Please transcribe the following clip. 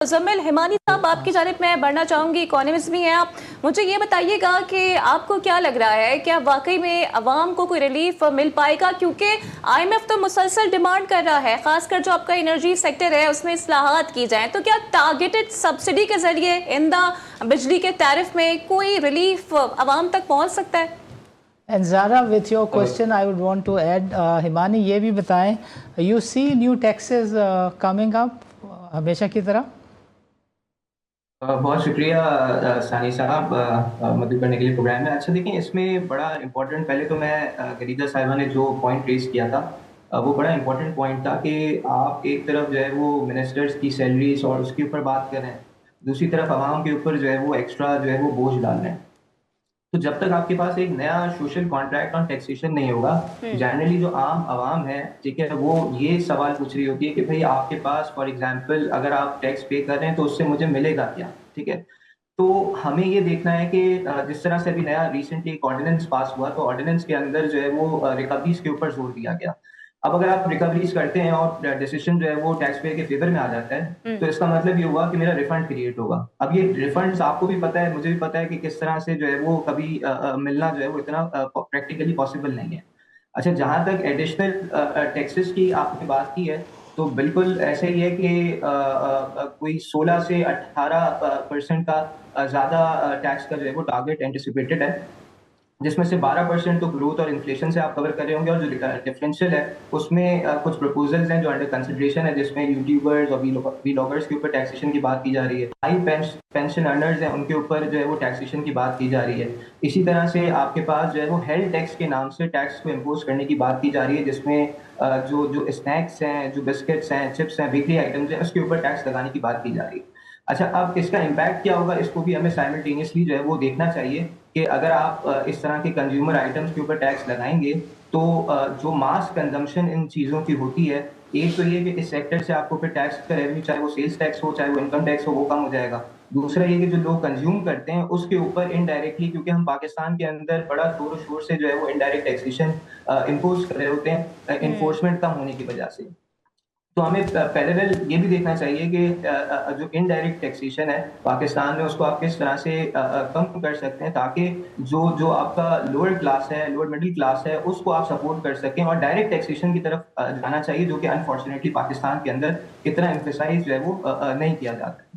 मुज़म्मिल हिमानी साहब, आपकी जानिब मैं बढ़ना चाहूँगी। इकोनॉमिस्ट भी हैं आप, मुझे ये बताइएगा कि आपको क्या लग रहा है, क्या वाकई में अवाम को कोई रिलीफ मिल पाएगा? क्योंकि IMF तो मुसलसल डिमांड कर रहा है, खासकर जो आपका एनर्जी सेक्टर है उसमें इस्लाहात की जाएँ, तो क्या टारगेटेड सब्सिडी के जरिए इंदा बिजली के टैरिफ में कोई रिलीफ अवाम तक पहुँच सकता है? And Zara, with your question, I would want to add, Himani ये भी बताएं, you see new taxes coming up हमेशा की तरह? बहुत शुक्रिया सानी साहब मदद करने के लिए प्रोग्राम में। अच्छा देखिए, इसमें बड़ा इम्पोर्टेंट, पहले तो मैं गरीदा साहिबा ने जो पॉइंट रेज किया था वो बड़ा इम्पोर्टेंट पॉइंट था कि आप एक तरफ जो है वो मिनिस्टर्स की सैलरीज और उसके ऊपर बात कर रहे हैं, दूसरी तरफ आवाम के ऊपर जो है वो एक्स्ट्रा जो है वो बोझ डाल रहे हैं। तो जब तक आपके पास एक नया सोशल कॉन्ट्रैक्ट ऑन टैक्सेशन नहीं होगा, जनरली जो आम आवाम है, ठीक है, वो ये सवाल पूछ रही होती है कि भाई आपके पास फॉर एग्जांपल अगर आप टैक्स पे कर रहे हैं तो उससे मुझे मिलेगा क्या, ठीक है। तो हमें ये देखना है कि जिस तरह से अभी नया रिसेंटली एक ऑर्डिनेंस पास हुआ, तो ऑर्डिनेंस के अंदर जो है वो रिकवरीज के ऊपर जोर दिया गया। अब अगर आप रिकवरीज करते हैं और डिसीजन जो है वो टैक्स पेयर के फेवर में आ जाता है, तो इसका मतलब ये हुआ कि मेरा रिफंड क्रिएट होगा। अब ये रिफंड्स आपको भी पता है, मुझे भी पता है कि किस तरह से जो है वो कभी मिलना जो है वो इतना प्रैक्टिकली पॉसिबल नहीं है। अच्छा, जहां तक एडिशनल टैक्सेस की आपने बात की है, तो बिल्कुल ऐसे ही है कि कोई 16 से 18% का ज्यादा टैक्स का जो है वो टारगेट एंटिसिपेटेड है, जिसमें से 12% तो ग्रोथ और इन्फ्लेशन से आप कवर कर रहे होंगे, और जो डिफरेंशियल है उसमें कुछ प्रपोजल्स हैं जो अंडर कंसिडरेशन है, जिसमें यूट्यूबर्स और वीलॉगर्स के ऊपर टैक्सेशन की बात की जा रही है, हाई पेंशन अर्नर्स हैं उनके ऊपर जो है वो टैक्सेशन की बात की जा रही है। इसी तरह से आपके पास जो है वो हेल्थ टैक्स के नाम से टैक्स को इम्पोज करने की बात की जा रही है, जिसमें जो जो स्नैक्स हैं, जो बिस्किट्स हैं, चिप्स हैं, बेकरी आइटम्स हैं, उसके ऊपर टैक्स लगाने की बात की जा रही है। अच्छा, अब इसका इम्पैक्ट क्या होगा, इसको भी हमें साइमल्टेनियसली जो है वो देखना चाहिए कि अगर आप इस तरह के कंज्यूमर आइटम्स के ऊपर टैक्स लगाएंगे, तो जो मास कंजम्पशन इन चीज़ों की होती है, एक तो ये कि इस सेक्टर से आपको फिर टैक्स का रेवेन्यू, चाहे वो सेल्स टैक्स हो चाहे वो इनकम टैक्स हो, वो कम हो जाएगा। दूसरा ये कि जो लोग कंज्यूम करते हैं उसके ऊपर इनडायरेक्टली, क्योंकि हम पाकिस्तान के अंदर बड़ा जोर शोर से जो है वो इनडायरेक्ट टैक्सेशन इम्पोज कर रहे होते हैं इन्फोर्समेंट कम होने की वजह से। तो हमें पैरेलल ये भी देखना चाहिए कि जो इनडायरेक्ट टैक्सेशन है पाकिस्तान में, उसको आप किस तरह से कम कर सकते हैं, ताकि जो जो आपका लोअर क्लास है, लोअर मिडिल क्लास है, उसको आप सपोर्ट कर सकें, और डायरेक्ट टैक्सेशन की तरफ जाना चाहिए, जो कि अनफॉर्चुनेटली पाकिस्तान के अंदर इतना एम्फेसाइज जो है वो नहीं किया जाता है।